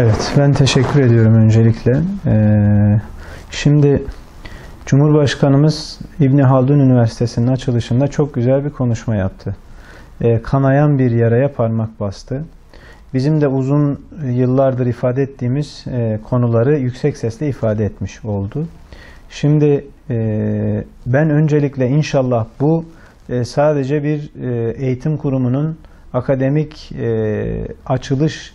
Evet, ben teşekkür ediyorum öncelikle. Şimdi Cumhurbaşkanımız İbni Haldun Üniversitesi'nin açılışında çok güzel bir konuşma yaptı. Kanayan bir yaraya parmak bastı. Bizim de uzun yıllardır ifade ettiğimiz konuları yüksek sesle ifade etmiş oldu. Şimdi ben öncelikle inşallah bu sadece bir eğitim kurumunun akademik açılış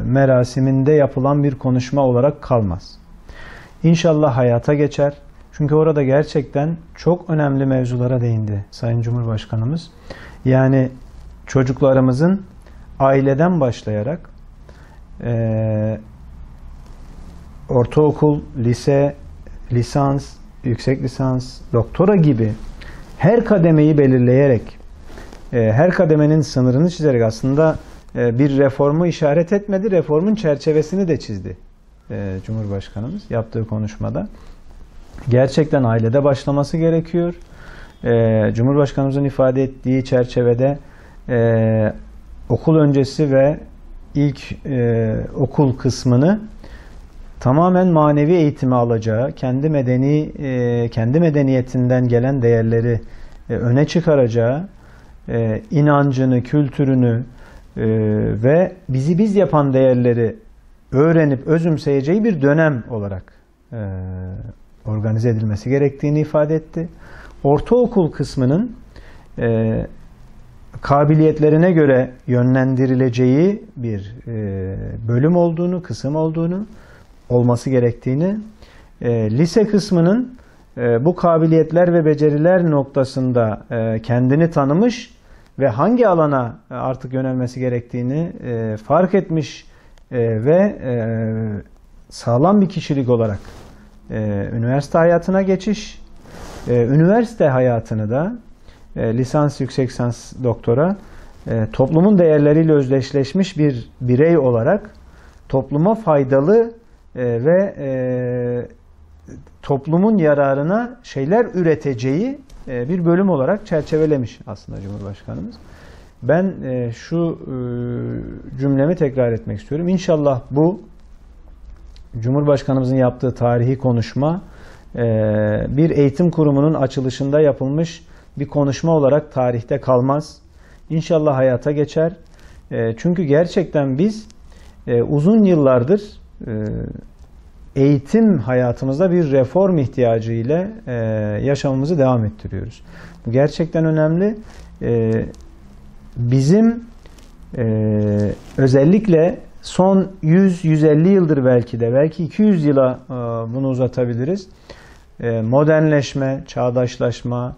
merasiminde yapılan bir konuşma olarak kalmaz. İnşallah hayata geçer. Çünkü orada gerçekten çok önemli mevzulara değindi Sayın Cumhurbaşkanımız. Yani çocuklarımızın aileden başlayarak ortaokul, lise, lisans, yüksek lisans, doktora gibi her kademeyi belirleyerek, her kademenin sınırını çizerek aslında bir reformu işaret etmedi, reformun çerçevesini de çizdi Cumhurbaşkanımız yaptığı konuşmada. Gerçekten ailede başlaması gerekiyor. Cumhurbaşkanımızın ifade ettiği çerçevede okul öncesi ve ilk okul kısmını tamamen manevi eğitimi alacağı, kendi medeniyetinden gelen değerleri öne çıkaracağı, inancını, kültürünü ve bizi biz yapan değerleri öğrenip özümseyeceği bir dönem olarak organize edilmesi gerektiğini ifade etti. Ortaokul kısmının kabiliyetlerine göre yönlendirileceği bir bölüm olduğunu, kısım olduğunu, olması gerektiğini, lise kısmının bu kabiliyetler ve beceriler noktasında kendini tanımış ve hangi alana artık yönelmesi gerektiğini fark etmiş ve sağlam bir kişilik olarak üniversite hayatına geçiş, üniversite hayatını da lisans, yüksek lisans, doktora toplumun değerleriyle özdeşleşmiş bir birey olarak topluma faydalı ve toplumun yararına şeyler üreteceği bir bölüm olarak çerçevelemiş aslında Cumhurbaşkanımız. Ben şu cümlemi tekrar etmek istiyorum. İnşallah bu Cumhurbaşkanımızın yaptığı tarihi konuşma bir eğitim kurumunun açılışında yapılmış bir konuşma olarak tarihte kalmaz. İnşallah hayata geçer. Çünkü gerçekten biz uzun yıllardır eğitim hayatımızda bir reform ihtiyacı ile yaşamımızı devam ettiriyoruz. Bu gerçekten önemli. Bizim özellikle son 100-150 yıldır belki 200 yıla bunu uzatabiliriz. Modernleşme, çağdaşlaşma,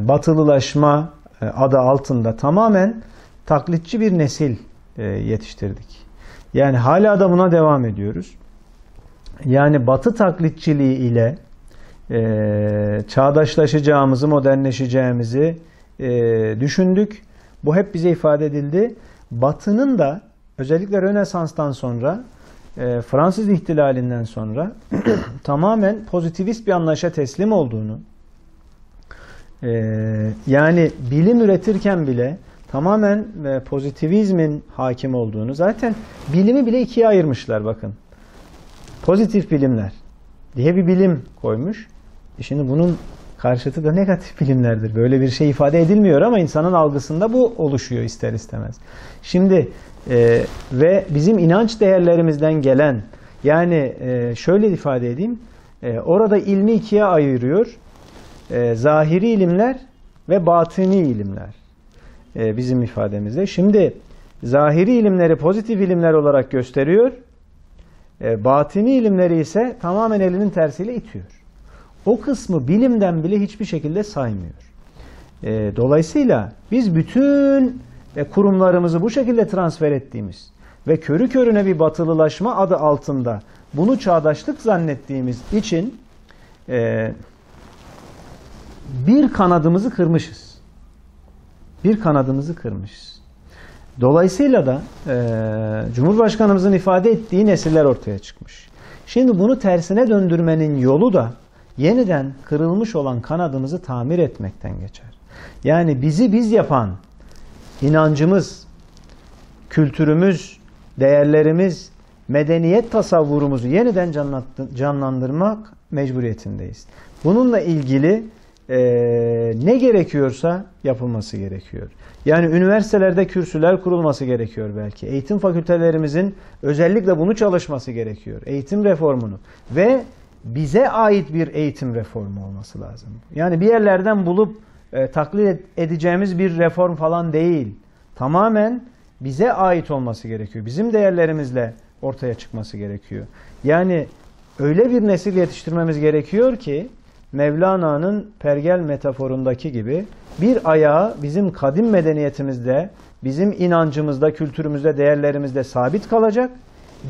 batılılaşma adı altında tamamen taklitçi bir nesil yetiştirdik. Yani hala da buna devam ediyoruz. Yani batı taklitçiliği ile çağdaşlaşacağımızı, modernleşeceğimizi düşündük. Bu hep bize ifade edildi. Batı'nın da özellikle Rönesans'tan sonra, Fransız ihtilalinden sonra tamamen pozitivist bir anlayışa teslim olduğunu, yani bilim üretirken bile tamamen pozitivizmin hakim olduğunu, zaten bilimi bile ikiye ayırmışlar bakın. Pozitif bilimler diye bir bilim koymuş. Şimdi bunun karşıtı da negatif bilimlerdir. Böyle bir şey ifade edilmiyor ama insanın algısında bu oluşuyor ister istemez. Şimdi ve bizim inanç değerlerimizden gelen, yani şöyle ifade edeyim, orada ilmi ikiye ayırıyor. Zahiri ilimler ve batini ilimler bizim ifademizde. Şimdi zahiri ilimleri pozitif ilimler olarak gösteriyor. Batini ilimleri ise tamamen elinin tersiyle itiyor. O kısmı bilimden bile hiçbir şekilde saymıyor. Dolayısıyla biz bütün kurumlarımızı bu şekilde transfer ettiğimiz ve körü körüne bir batılılaşma adı altında bunu çağdaşlık zannettiğimiz için bir kanadımızı kırmışız. Bir kanadımızı kırmışız. Dolayısıyla da Cumhurbaşkanımızın ifade ettiği nesiller ortaya çıkmış. Şimdi bunu tersine döndürmenin yolu da yeniden kırılmış olan kanadımızı tamir etmekten geçer. Yani bizi biz yapan inancımız, kültürümüz, değerlerimiz, medeniyet tasavvurumuzu yeniden canlandırmak mecburiyetindeyiz. Bununla ilgili ne gerekiyorsa yapılması gerekiyor. Yani üniversitelerde kürsüler kurulması gerekiyor belki. Eğitim fakültelerimizin özellikle bunu çalışması gerekiyor. Eğitim reformunu ve bize ait bir eğitim reformu olması lazım. Yani bir yerlerden bulup taklit edeceğimiz bir reform falan değil. Tamamen bize ait olması gerekiyor. Bizim değerlerimizle ortaya çıkması gerekiyor. Yani öyle bir nesil yetiştirmemiz gerekiyor ki Mevlana'nın pergel metaforundaki gibi bir ayağı bizim kadim medeniyetimizde, bizim inancımızda, kültürümüzde, değerlerimizde sabit kalacak.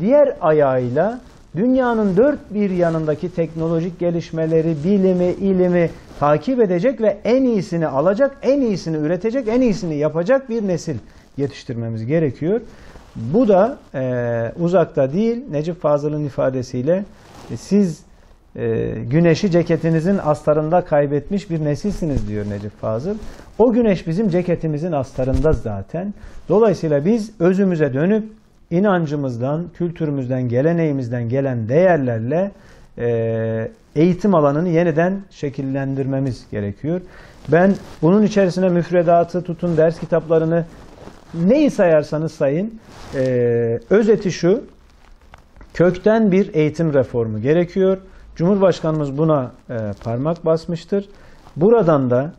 Diğer ayağıyla dünyanın dört bir yanındaki teknolojik gelişmeleri, bilimi, ilimi takip edecek ve en iyisini alacak, en iyisini üretecek, en iyisini yapacak bir nesil yetiştirmemiz gerekiyor. Bu da uzakta değil, Necip Fazıl'ın ifadesiyle siz güneşi ceketinizin astarında kaybetmiş bir nesilsiniz diyor Necip Fazıl. O güneş bizim ceketimizin astarında zaten. Dolayısıyla biz özümüze dönüp inancımızdan, kültürümüzden, geleneğimizden gelen değerlerle eğitim alanını yeniden şekillendirmemiz gerekiyor. Ben bunun içerisine müfredatı tutun, ders kitaplarını neyi sayarsanız sayın, özeti şu: kökten bir eğitim reformu gerekiyor. Cumhurbaşkanımız buna parmak basmıştır. Buradan da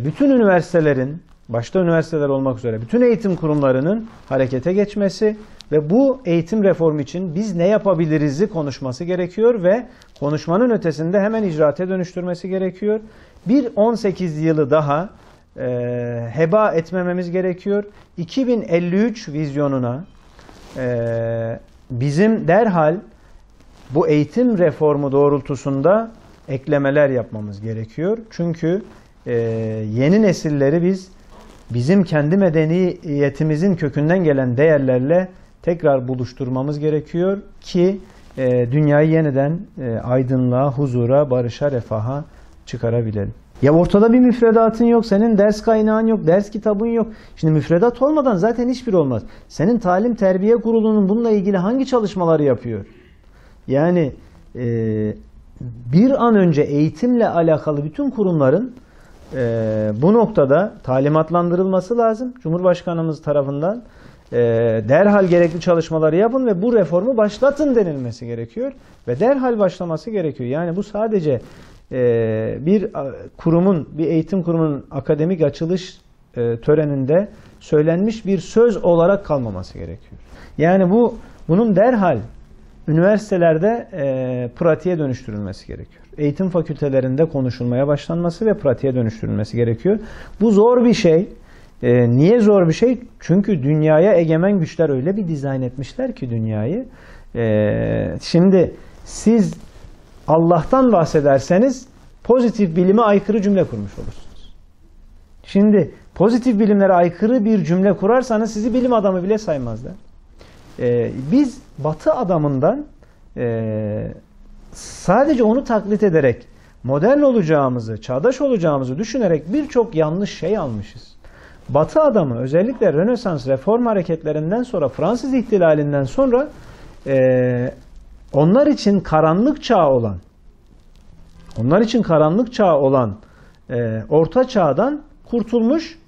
bütün üniversitelerin, başta üniversiteler olmak üzere bütün eğitim kurumlarının harekete geçmesi ve bu eğitim reformu için biz ne yapabiliriz'i konuşması gerekiyor ve konuşmanın ötesinde hemen icraate dönüştürmesi gerekiyor. Bir 18 yılı daha heba etmememiz gerekiyor. 2053 vizyonuna bizim derhal bu eğitim reformu doğrultusunda eklemeler yapmamız gerekiyor. Çünkü yeni nesilleri bizim kendi medeniyetimizin kökünden gelen değerlerle tekrar buluşturmamız gerekiyor ki dünyayı yeniden aydınlığa, huzura, barışa, refaha çıkarabilelim. Ya ortada bir müfredatın yok, senin ders kaynağın yok, ders kitabın yok. Şimdi müfredat olmadan zaten hiçbir olmaz. Senin talim terbiye kurulunun bununla ilgili hangi çalışmaları yapıyor? Yani bir an önce eğitimle alakalı bütün kurumların bu noktada talimatlandırılması lazım. Cumhurbaşkanımız tarafından derhal gerekli çalışmaları yapın ve bu reformu başlatın denilmesi gerekiyor. Ve derhal başlaması gerekiyor. Yani bu sadece bir kurumun, bir eğitim kurumunun akademik açılış töreninde söylenmiş bir söz olarak kalmaması gerekiyor. Yani bunun derhal üniversitelerde pratiğe dönüştürülmesi gerekiyor. Eğitim fakültelerinde konuşulmaya başlanması ve pratiğe dönüştürülmesi gerekiyor. Bu zor bir şey. Niye zor bir şey? Çünkü dünyaya egemen güçler öyle bir dizayn etmişler ki dünyayı. Şimdi siz Allah'tan bahsederseniz pozitif bilime aykırı cümle kurmuş olursunuz. Şimdi pozitif bilimlere aykırı bir cümle kurarsanız sizi bilim adamı bile saymazlar. Biz Batı adamından sadece onu taklit ederek modern olacağımızı, çağdaş olacağımızı düşünerek birçok yanlış şey almışız. Batı adamı özellikle Rönesans reform hareketlerinden sonra, Fransız ihtilalinden sonra onlar için karanlık çağ olan Orta Çağ'dan kurtulmuş,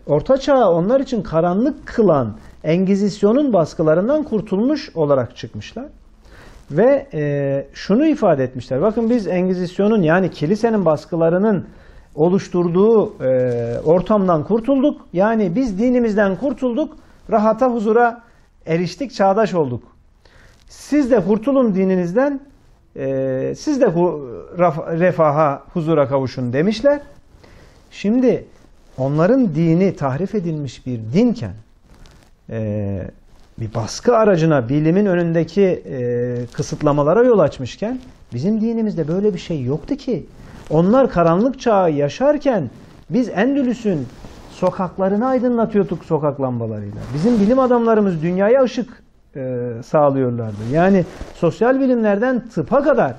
Orta Çağ'ı onlar için karanlık kılan Engizisyon'un baskılarından kurtulmuş olarak çıkmışlar. Ve şunu ifade etmişler. Bakın biz Engizisyon'un, yani kilisenin baskılarının oluşturduğu ortamdan kurtulduk. Yani biz dinimizden kurtulduk, rahata, huzura eriştik, çağdaş olduk. Siz de kurtulun dininizden, siz de refaha, huzura kavuşun demişler. Şimdi onların dini tahrif edilmiş bir dinken, bir baskı aracına, bilimin önündeki kısıtlamalara yol açmışken bizim dinimizde böyle bir şey yoktu ki. Onlar karanlık çağı yaşarken biz Endülüs'ün sokaklarını aydınlatıyorduk sokak lambalarıyla. Bizim bilim adamlarımız dünyaya ışık sağlıyorlardı. Yani sosyal bilimlerden tıpa kadar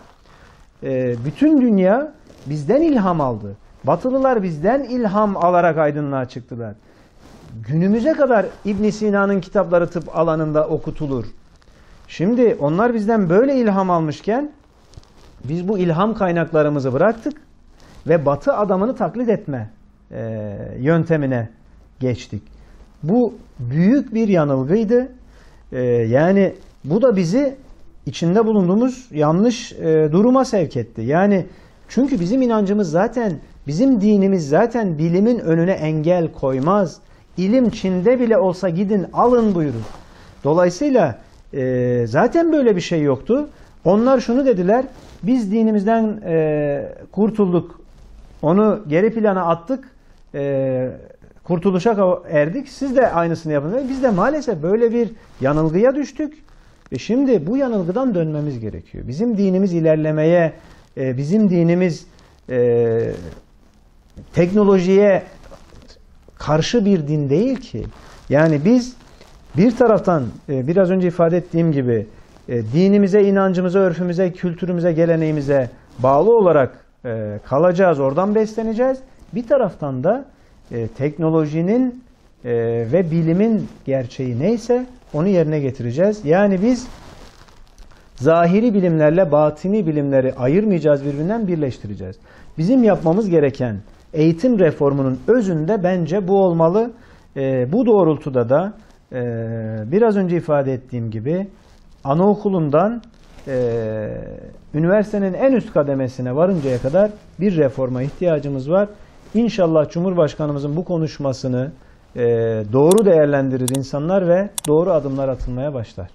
bütün dünya bizden ilham aldı. Batılılar bizden ilham alarak aydınlığa çıktılar. günümüze kadar İbn Sina'nın kitapları tıp alanında okutulur. Şimdi onlar bizden böyle ilham almışken biz bu ilham kaynaklarımızı bıraktık ve Batı adamını taklit etme yöntemine geçtik. Bu büyük bir yanılgıydı. Yani bu da bizi içinde bulunduğumuz yanlış duruma sevk etti. Yani çünkü bizim inancımız zaten, bizim dinimiz zaten bilimin önüne engel koymaz. İlim Çin'de bile olsa gidin alın buyurur. Dolayısıyla zaten böyle bir şey yoktu. Onlar şunu dediler, biz dinimizden kurtulduk, onu geri plana attık, kurtuluşa erdik, siz de aynısını yapın. Biz de maalesef böyle bir yanılgıya düştük ve şimdi bu yanılgıdan dönmemiz gerekiyor. Bizim dinimiz ilerlemeye, bizim dinimiz teknolojiye karşı bir din değil ki. Yani biz bir taraftan biraz önce ifade ettiğim gibi dinimize, inancımıza, örfümüze, kültürümüze, geleneğimize bağlı olarak kalacağız, oradan besleneceğiz. Bir taraftan da teknolojinin ve bilimin gerçeği neyse onu yerine getireceğiz. Yani biz zahiri bilimlerle batini bilimleri ayırmayacağız, birbirinden birleştireceğiz. Bizim yapmamız gereken eğitim reformunun özünde bence bu olmalı. Bu doğrultuda da biraz önce ifade ettiğim gibi anaokulundan üniversitenin en üst kademesine varıncaya kadar bir reforma ihtiyacımız var. İnşallah Cumhurbaşkanımızın bu konuşmasını doğru değerlendirir insanlar ve doğru adımlar atılmaya başlar.